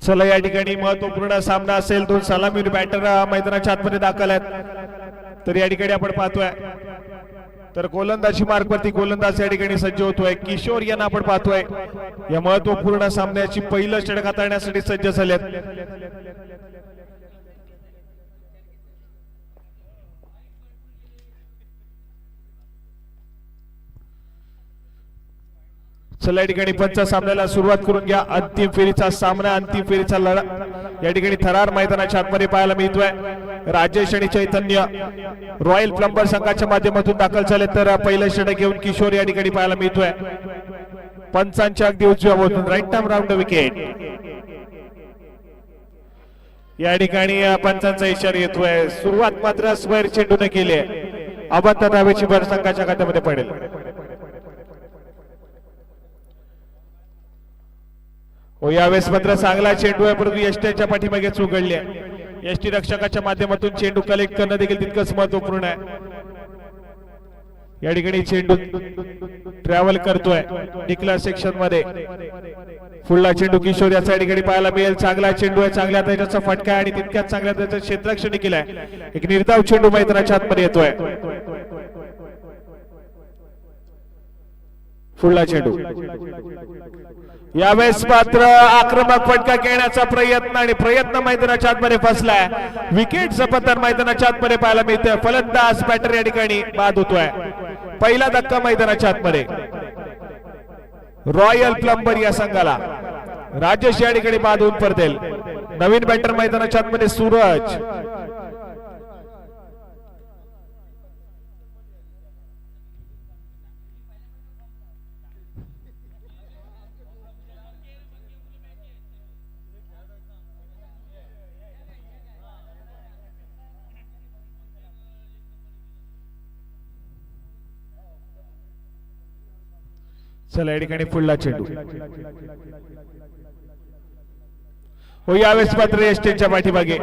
चला या ठिकाणी महत्वपूर्ण सामना असेल। दोन सलामीवीर बॅटर मैदानाच्या आतमध्ये दाखल आहेत। तर या ठिकाणी आपण पाहतोय तर गोलंदाजी मार्गवरती गोलंदाज या ठिकाणी सज्ज होतोय। किशोर यांना आपण पाहतोय या महत्वपूर्ण सामन्याची पहिलं षटक हाताळण्यासाठी सज्ज झालेत। चला या ठिकाणी पंच सामन्याला सुरुवात करून घ्या। अंतिम फेरीचा सामना, अंतिम फेरीचा लढा या ठिकाणी थरार मैदानाच्या आतमध्ये पाहायला मिळतोय। राजेश आणि चैतन्य रॉयल प्लंबर संघाच्या माध्यमातून दाखल झाले। तर पहिलं षटक घेऊन किशोर या ठिकाणी पाहायला मिळतोय। पंचांच्या अगदी उजव्या बाजून राईट टाइम राऊंड विकेट या ठिकाणी पंचांचा इशारा येतोय। सुरुवात मात्र स्क्वेअर चेंडूने केली आहे। अबांतर धावेची भर संघाच्या खात्यामध्ये पडेल। यावेळेस मात्र चांगला चेंडू आहे, परंतु एसटीच्या पाठीमागे उघडली आहे। एसटी रक्षकाच्या माध्यमातून चेंडू कलेक्ट करणं देखील तितकंच महत्वपूर्ण आहे। या ठिकाणी चेंडू ट्रॅव्हल करतोय निकला सेक्शन मध्ये। फुलला चेंडू किशोर याचा ठिकाणी पाहायला मिळेल। चांगला चेंडू आहे, चांगल्या त्याचा फटका आणि तितक्याच चांगल्या त्याचं क्षेत्ररक्षण केलंय। एक निर्धाव चेंडू मैदानाच्या आतमध्ये येतोय। फुलला चेंडू यावेळेस मात्र आक्रमक फटका घेण्याचा प्रयत्न मैदानाच्या आतमध्ये फसलाय। विकेटचं पतन मैदानाच्या आतमध्ये पाहायला मिळतंय। फलंदाज बॅटर या ठिकाणी बाद होतोय। पहिला धक्का मैदानाच्या आतमध्ये रॉयल प्लंबर या संघाला। राजेश या ठिकाणी बाद होऊन परतेल। नवीन बॅटर मैदानाच्या आतमध्ये सूरज। चला या ठिकाणी फुलला चेंडू हो। यावेळेस मात्र एसटीच्या पाठीमागे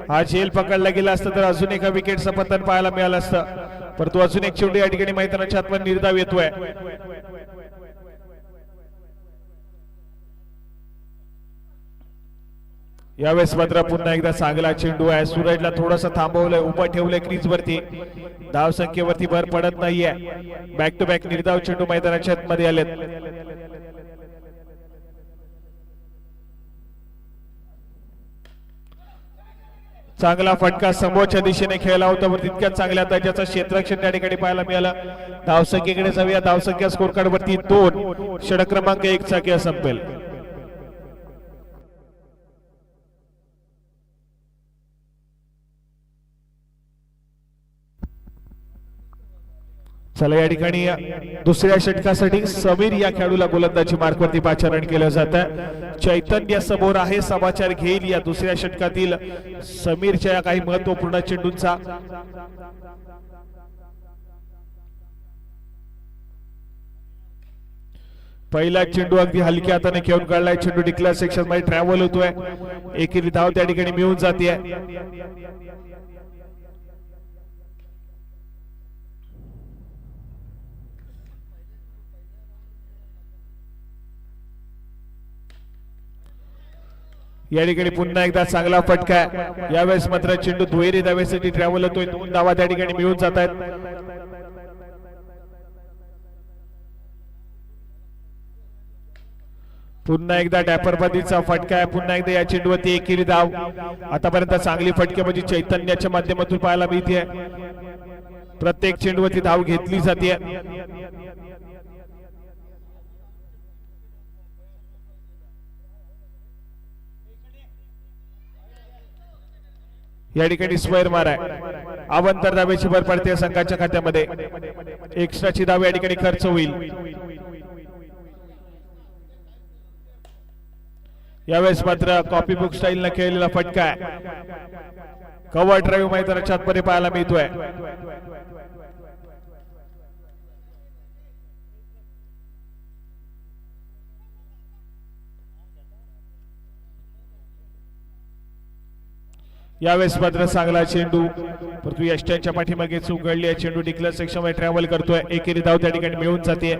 हा झेल पकडला गेला असता तर अजून एका विकेटचं पतन पाहायला मिळालं असतं, परंतु अजून एक चेंडू या ठिकाणी मैदानाच्या आतमध्ये निर्धाव येतोय। यावेळेस मात्र पुन्हा एकदा चांगला चेंडू आहे। सूरजला थोडंसं थांबवलंय, उभं ठेवलंय क्रीज वरती। धाव संख्येवरती भर पडत नाहीये। बॅक टू बॅक निर्धाव चेंडू मैदानाच्या आतमध्ये आलेत। चांगला फटका समोरच्या दिशेने खेळला होता, पण तितक्याच चांगल्या दर्जाचं क्षेत्ररक्षण त्या ठिकाणी पाहायला मिळालं। धावसंख्येकडे जाऊया। धावसंख्या स्कोर कार्ड वरती 2, षटक क्रमांक 1 चा खेळ संपेल। चला या ठिकाणी दुसऱ्या षटकासाठी समीर या खेळाडूला गोलंदाजी मार्कवरती पाचारण केलं जातं। चैतन्य समोर आहे, समाचार घेईल या दुसऱ्या षटकातील समीरच्या या काही महत्वपूर्ण चेंडूंचा। पहिला चेंडू अगदी हलक्या हाताने खेळून काढलाय। चेंडू डिक्लेअर सेक्शन मध्ये ट्रॅव्हल होतोय। एकेरी धाव त्या ठिकाणी मिळून जाते। या ठिकाणी पुन्हा एकदा चांगला फटका आहे। यावेळेस मात्र चेंडू दुहेरी धावेसाठी ट्रॅव्हल होतोय। 2 धावा त्या ठिकाणी मिळून जात आहेत। पुन्हा एकदा डॅपर पद्धतीचा फटका आहे। पुन्हा एकदा या चेंडूवरती एकेरी धाव। आतापर्यंत चांगली फटके म्हणजे चैतन्याच्या माध्यमातून पाहायला मिळते। प्रत्येक चेंडूवरती धाव घेतली जाते। या ठिकाणी स्क्वेअर मार आहे। अवांतर धावेची भर पडते संघाच्या खात्यामध्ये। एक्स्ट्राची धाव या ठिकाणी खर्च होईल। यावेळेस मात्र कॉपी बुक स्टाईल न खेळलेला फटका आहे। कव्हर ड्राईव्ह मैदानाच्या आतमध्ये पाहायला मिळतोय। यावेळेस मात्र चांगला चेंडू, परंतु यष्ट्यांच्या पाठीमागे उघडली आहे। चेंडू डिक्लेअर सेक्शन मध्ये ट्रॅव्हल करतोय। एकेरी धाव त्या ठिकाणी मिळून जाते।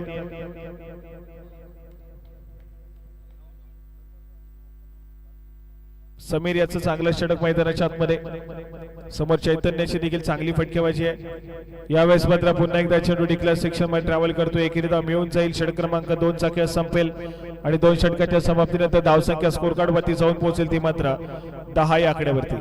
समीर याचं चांगलं षटक मैदानाच्या आतमध्ये. समोर चैतन्याची देखील चांगली फटकेबाजी आहे. यावेळेस मात्र पुन्हा एकदा चेंडू डिक्लेअर सेक्शन मध्ये ट्रॅव्हल करतो. एकेरीदा मिळून जाईल. षटक क्रमांक 2 चा खेळ संपेल आणि 2 षटकाच्या समाप्तीनंतर धावसंख्या स्कोर कार्ड वरती जाऊन पोहोचेल ती मात्र 10 या आकड्यावरती.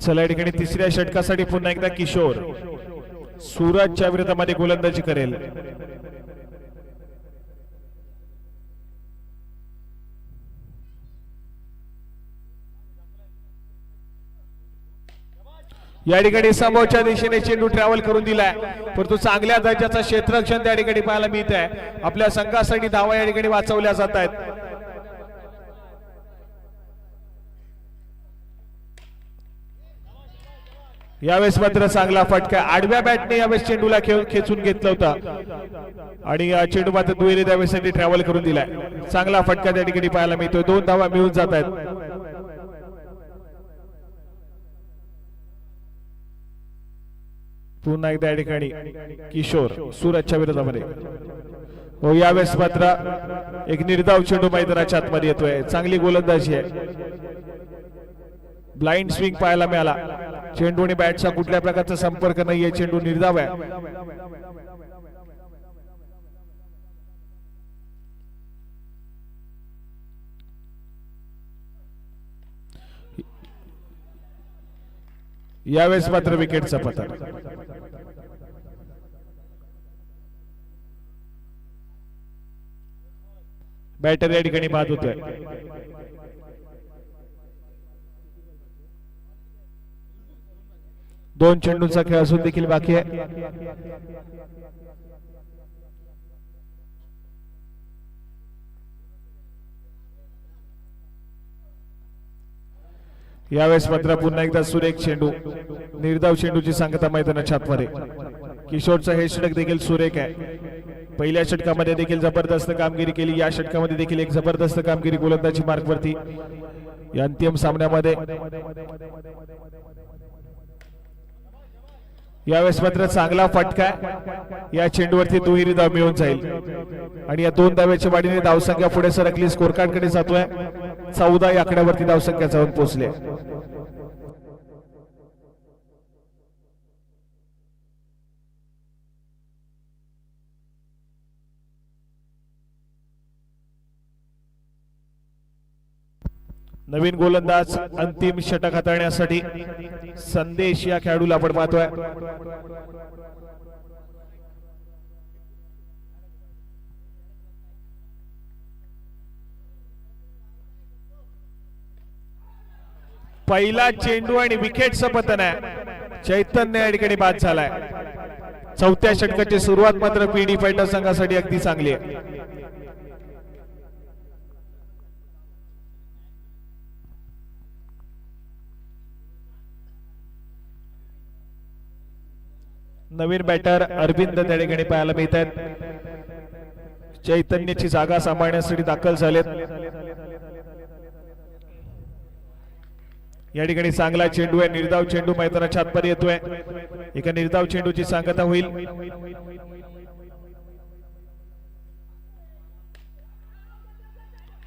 चला या ठिकाणी तिसऱ्या षटकासाठी पुन्हा एकदा किशोर सूरजच्या विरोधामध्ये गोलंदाजी करेल. या ठिकाणी समोरच्या दिशेने चेंडू ट्रॅव्हल करून दिलाय, परंतु चांगल्या दर्जाचा क्षेत्ररक्षण त्या ठिकाणी पाहायला मिळत आहे. आपल्या संघासाठी धावा या ठिकाणी वाचवल्या जात आहेत. यावेळेस मात्र चांगला फटका आडव्या बॅटने यावेळेस चेंडूला खेचून घेतला होता आणि चेंडू मात्र दुहेरी धावेसाठी ट्रॅव्हल करून दिलाय. चांगला फटका त्या ठिकाणी पाहायला मिळतोय. 2 धावा मिळून जात आहेत. पुन्हा एकदा या ठिकाणी किशोर सूरजच्या विरोधामध्ये. हो यावेळेस मात्र एक निर्धाव चेंडू मैदानाच्या आतमध्ये येतोय. चांगली गोलंदाजी आहे. ब्लाइंड स्विंग पाहायला मिळाला. चेंडू आणि बॅटचा कुठल्या प्रकारचा संपर्क नाहीये. चेंडू निर्धाव आहे. यावेळेस मात्र विकेटचा पतन. बॅटर या ठिकाणी बाद होतोय. दोन चेंडूंचा खेळ असून देखील बाकी आहे. यावेळेस मात्र पुन्हा एकदा सुरेख चेंडू, निर्धाव चेंडूची सांगता मैदानाच्या आतमध्ये. किशोरचा हे षटक देखील सुरेख आहे. पहिल्या षटकामध्ये देखील जबरदस्त कामगिरी केली. या षटकामध्ये देखील एक जबरदस्त कामगिरी गोलंदाजी मार्कवरती. या अंतिम सामन्यामध्ये यावेळेस मात्र चांगला फटका या चेंडूवरती दुहेरी धाव मिळून जाईल आणि या 2 धाव्याच्या वाढीने धावसंख्या पुढे सरकली. स्कोर कार्ड कडे जातोय. 14 या आकड्यावरती धावसंख्या जाऊन पोहोचले. नवीन गोलंदाज अंतिम षटक हाताळण्यासाठी संदेश या खेळाडूला आपण पाहतोय. पहिला चेंडू आणि विकेटचं पतन आहे. चैतन्य या ठिकाणी बाद झालाय. 4थ्या षटकाची सुरुवात मात्र पीडी फायटर संघासाठी अगदी चांगली आहे. नवीन बॅटर अरविंद त्या ठिकाणी पाहायला मिळत आहेत. चैतन्याची जागा सांभाळण्यासाठी दाखल झालेत. या ठिकाणी चांगला चेंडू आहे. निर्धाव चेंडू मैदानाच्या आतमध्ये येतोय. एका निर्धाव चेंडूची सांगता होईल.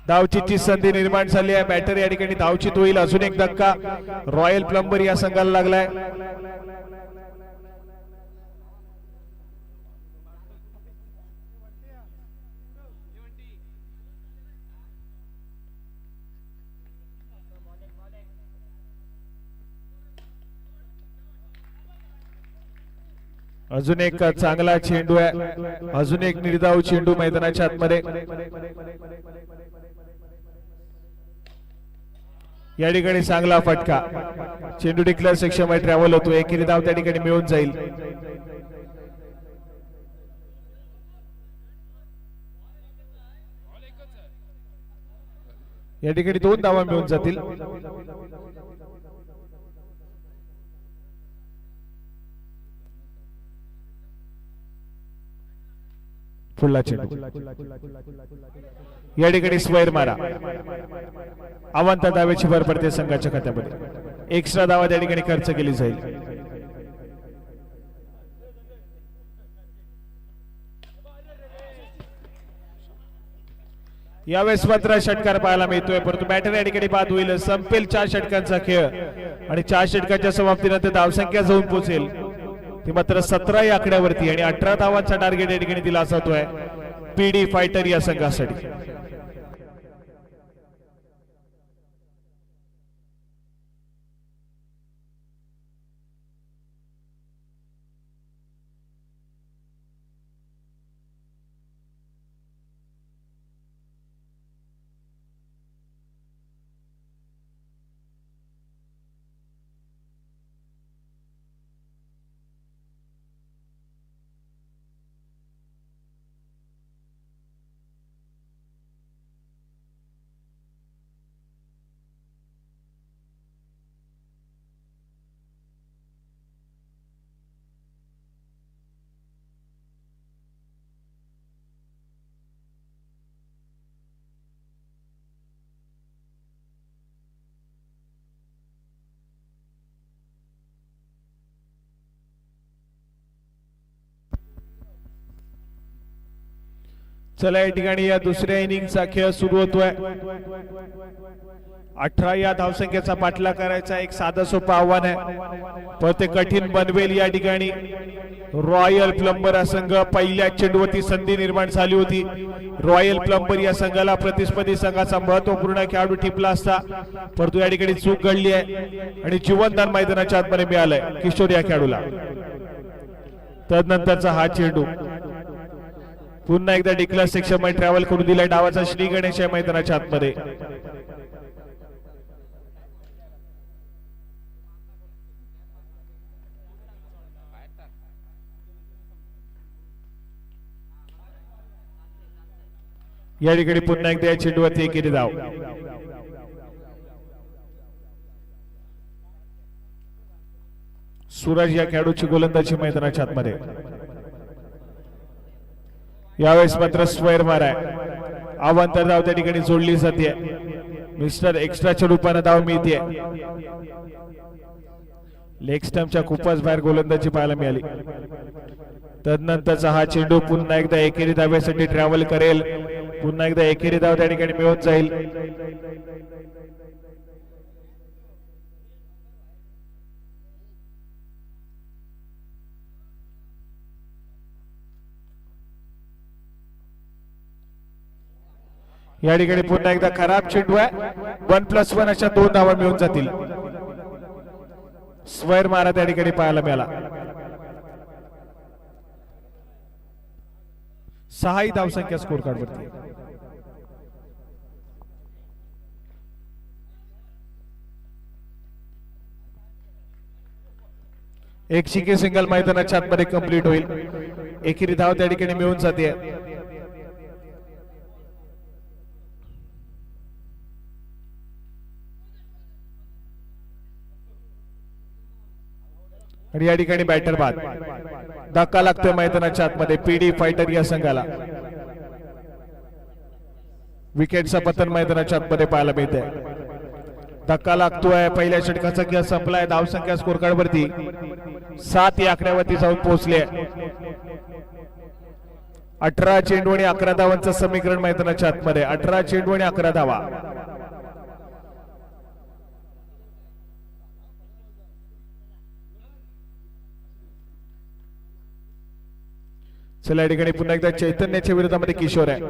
धावचीची संधी निर्माण झाली आहे. बॅटर या ठिकाणी धावचीत होईल. अजून एक धक्का रॉयल प्लंबर या संघाला लागलाय. अजून एक चांगला चेंडू आहे. अजून एक निर्धाव चेंडू मैदानाच्या आतमध्ये. या ठिकाणी चांगला फटका. चेंडू डिक्लेअर सेक्शन मध्ये ट्रॅव्हल होतो. एकेरी धाव त्या ठिकाणी मिळून जाईल. या ठिकाणी 2 धावा मिळून जातील. पुढला चेंडू या ठिकाणी स्क्वेअर मारा. अवंत धावेची भर पडते संघाच्या खात्यामध्ये. एक्स्ट्रा धावा त्या ठिकाणी खर्च केली जाईल. यावेळेस मात्र षटकार पाहायला मिळतोय, परंतु बॅटर या ठिकाणी बाद होईल. संपेल 4 षटकांचा खेळ आणि 4 षटकांच्या समाप्तीनंतर धावसंख्या जाऊन पोहोचेल ती मात्र 17 या आकड्यावरती आणि 18 धावांचा टार्गेट या ठिकाणी दिला जातोय पीडी फायटर या संघासाठी. चला या ठिकाणी या दुसऱ्या इनिंगचा खेळ सुरू होतोय. 18 या धावसंख्येचा पाठलाग करायचा एक साधं सोपं आव्हान आहे, पण ते कठीण बनवेल. या ठिकाणी रॉयल प्लंबर हा संघ पहिल्या चेंडूवरती संधी निर्माण झाली होती. रॉयल प्लंबर या संघाला प्रतिस्पर्धी संघाचा महत्वपूर्ण खेळाडू टिपला असता, परंतु या ठिकाणी चूक घडली आहे आणि जीवनदान मैदानाच्या आतमध्ये मिळालंय किशोर या खेळाडूला. तदनंतरचा हा चेंडू पुन्हा एकदा डिक्लेअर सेक्शन मध्ये ट्रॅव्हल करून दिलाय. डावाचा श्री गणेश या मैदानाच्या आतमध्ये. या ठिकाणी पुन्हा एकदा या चेंडूवरती एकेरी धाव. सूरज या खेळाडूची गोलंदाजी मैदानाच्या आतमध्ये. यावेळेस मात्र स्क्वेअर मार आहे. अवांतर धाव त्या ठिकाणी जोडली जाते. मिस्टर एक्स्ट्राच्या रूपाने धाव मिळते. लेग स्टंपच्या खूपच बाहेर गोलंदाजी पाहायला मिळाली. तदनंतरचा हा चेंडू पुन्हा एकदा एकेरी धाव्यासाठी ट्रॅव्हल करेल. पुन्हा एकदा एकेरी धाव त्या ठिकाणी मिळून जाईल. या ठिकाणी पुन्हा एकदा खराब चेंडू आहे. 1+1 अशा 2 धावा मिळून जातील. स्क्वेअर मारा त्या ठिकाणी पाहायला मिळाला. 6 धावसंख्या स्कोर कार्ड वरती. एक शिके सिंगल मैदानाच्या आतमध्ये कंप्लीट होईल. एकेरी धाव त्या ठिकाणी मिळून जाते. आणि या ठिकाणी बॅटर बाद. धक्का लागतोय मैदानाच्या आतमध्ये पीडी फायटर या संघाला. विकेटचा पतन मैदानाच्या आतमध्ये पाहायला मिळते. धक्का लागतोय. पहिल्या षटकाचा खेळ संपलाय. धावसंख्या स्कोर कार्ड वरती 7 या आकड्यावरती जाऊन पोहोचले. 18 चेंडू आणि 11 धावांचं समीकरण मैदानाच्या आतमध्ये. 18 चेंडू आणि 11 धावा. चला या ठिकाणी पुन्हा एकदा चैतन्याच्या विरोधामध्ये किशोर आहे.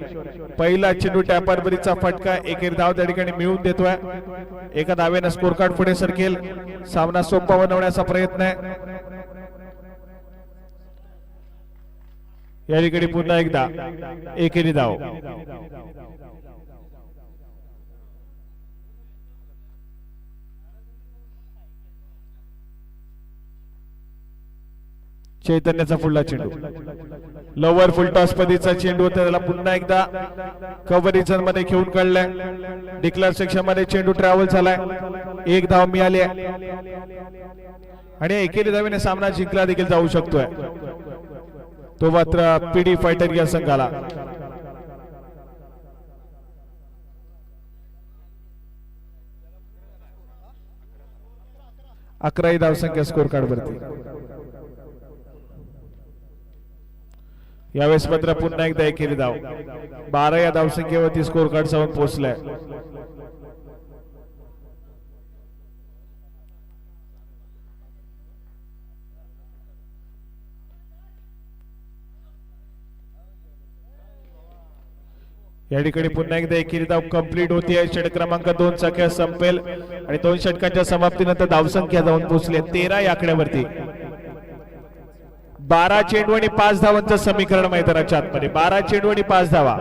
पहिला चेंडू टॅपरबरीचा फटका. एकेरी धाव त्या ठिकाणी मिळवून देतोय. एका धावेनं स्कोर कार्ड पुढे सरकेल. सामना सोपा बनवण्याचा प्रयत्न आहे. या ठिकाणी पुन्हा एकदा एकेरी धाव. चैतन्याचा पुढला चेंडू लोवर फुल टॉस पद्धतीचा चेंडू होता. त्याला पुन्हा एकदा कव्हर मध्ये घेऊन काढलाय. डिक्लेअर सेक्शन मध्ये चेंडू ट्रॅव्हल झालाय. 1 धाव मिळाली आहे आणि एकेरी धावेने सामना जिंकला देखील जाऊ शकतोय. तो मात्र पीडी फायटर या संघाला. 11 धावसंख्या स्कोर कार्ड वरती. यावेळेस मात्र पुन्हा एकदा एकेरी धाव. 12 या धावसंख्येवरती स्कोर कार्ड जाऊन पोहोचलाय. या ठिकाणी पुन्हा एकदा एकेरी धाव कंप्लीट होती. षटक क्रमांक 2 चा खेळ संपेल आणि 2 षटकांच्या समाप्तीनंतर धावसंख्या जाऊन पोहोचली 13 या आकड्यावरती. 12 चेंडू आणि 5 धावांचं समीकरण मैदानाच्या आतमध्ये. 12 चेंडू आणि 5 धावा.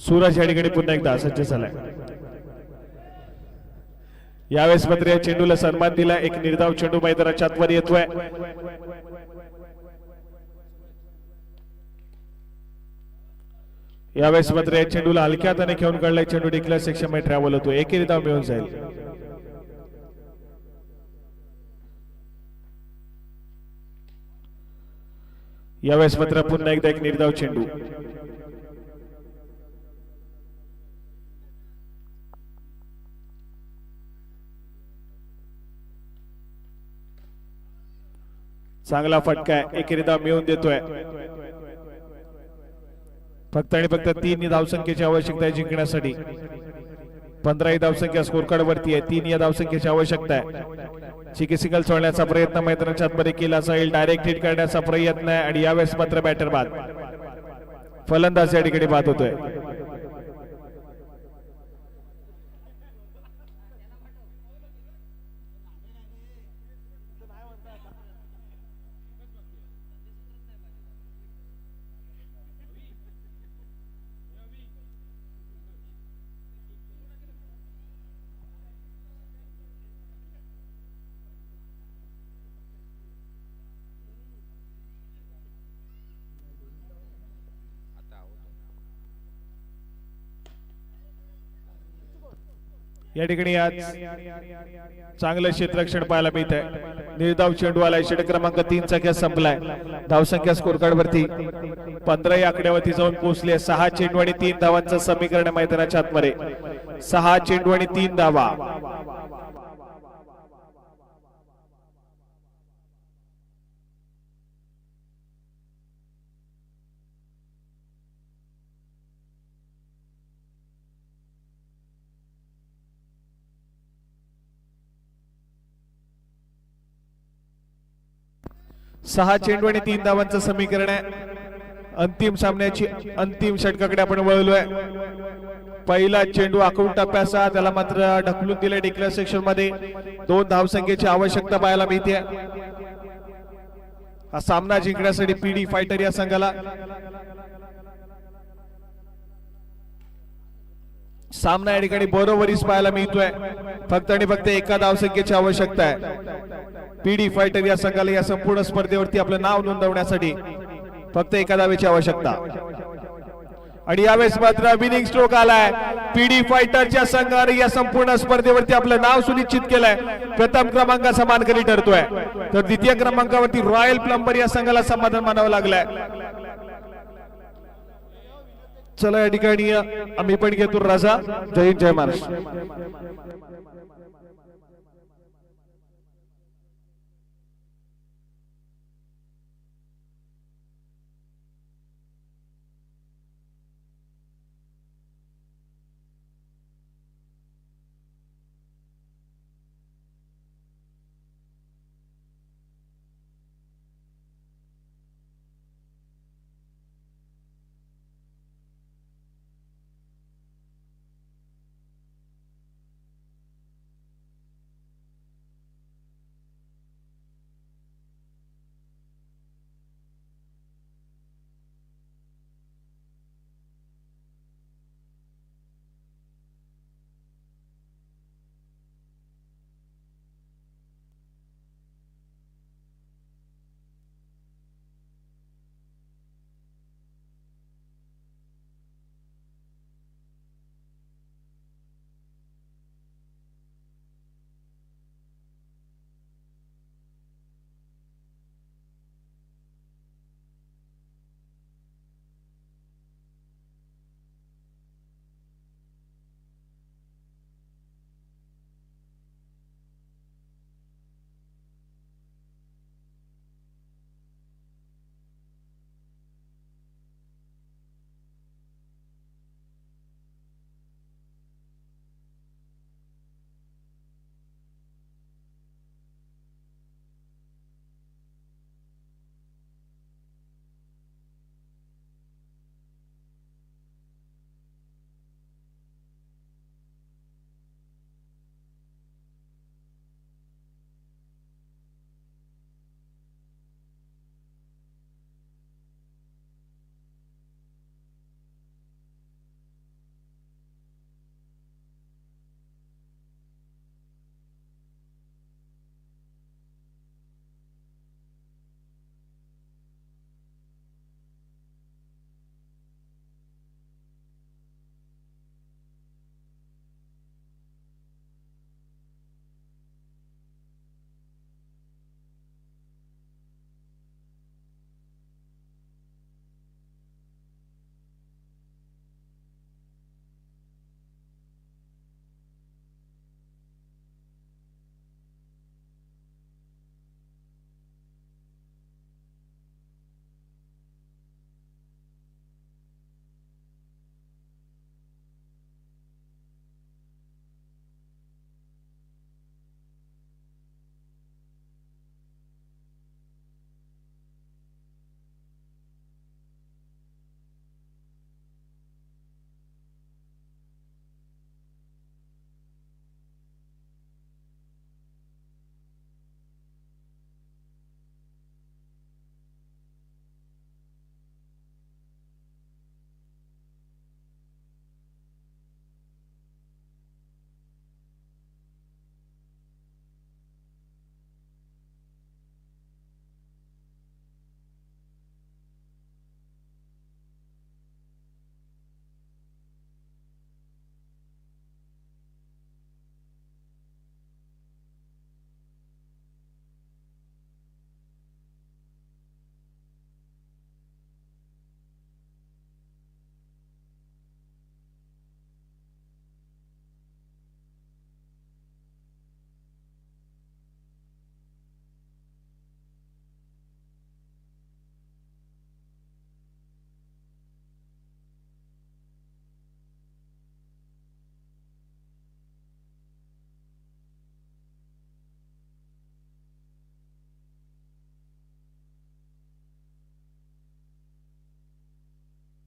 सूरज या ठिकाणी पुन्हा एकदा सज्ज झालाय. यावेळेस मात्र या चेंडूला सन्मान दिला. एक निर्धाव चेंडू मैदानाच्या आतमध्ये येतोय. यावेळेस मात्र या चेंडूला हलक्या हाताने खेळून काढलाय. चेंडू डिक्लेअर सेक्शन मध्ये ट्रॅव्हल होतो. एकेरी धाव मिळून जाईल. यावेळेस मात्र पुन्हा एकदा एक निर्धाव चेंडू. चांगला फटका आहे. एकेरी धाव मिळवून देतोय. फक्त आणि फक्त 3 धावसंख्येची आवश्यकता आहे जिंकण्यासाठी. 15 धावसंख्या स्कोर कार्ड वरती आहे. 3 या धावसंख्येची आवश्यकता आहे. चिकी सिंगल सोडण्याचा प्रयत्न मैदानाच्या आतमध्ये केला जाईल. डायरेक्ट हिट करण्याचा प्रयत्न आहे आणि यावेळेस मात्र बॅटर बाद. फलंदाज या ठिकाणी बाद होतोय. या ठिकाणी आज चांगलं क्षेत्ररक्षण पाहायला मिळत आहे. निर्धाव चेंडू आलाय. षटक क्रमांक 3 चा खेळ संपलाय. धावसंख्या स्कोर कार्ड वरती 15 या आकड्यावरती जाऊन पोहोचले. 6 चेंडू आणि 3 धावांचं समीकरण मैदानाच्या आतमध्ये. 6 चेंडू आणि 3 धावा. सहा चेंडू आणि 3 धावांचं समीकरण आहे. अंतिम सामन्याची अंतिम षटकाकडे आपण वळलोय. पहिला चेंडू आखून टप्प्याचा, त्याला मात्र ढकलून दिले डिक्लेअर सेक्शन मध्ये. 2 धावसंख्येची आवश्यकता पाहायला मिळते. हा सामना जिंकण्यासाठी पीडी फायटर या संघाला सामना या ठिकाणी बरोबरीच पाहायला मिळतोय. फक्त आणि फक्त 1 धावसंख्येची आवश्यकता आहे. पीडी फायटर या संघाला या संपूर्ण स्पर्धेवरती आपलं नाव नोंदवण्यासाठी फक्त 1 धावेची आवश्यकता. आणि यावेळेस मात्र विनिंग स्ट्रोक आलाय. पीडी फायटरच्या संघाने या संपूर्ण स्पर्धेवरती आपलं नाव सुनिश्चित केलंय. प्रथम क्रमांकाचा मानकरी ठरतोय. तर द्वितीय क्रमांकावरती रॉयल प्लंबर या संघाला समाधान मानावं लागलंय. चला या ठिकाणी आम्ही पण घेतो रजा. जय हिंद, जय महाराष्ट्र.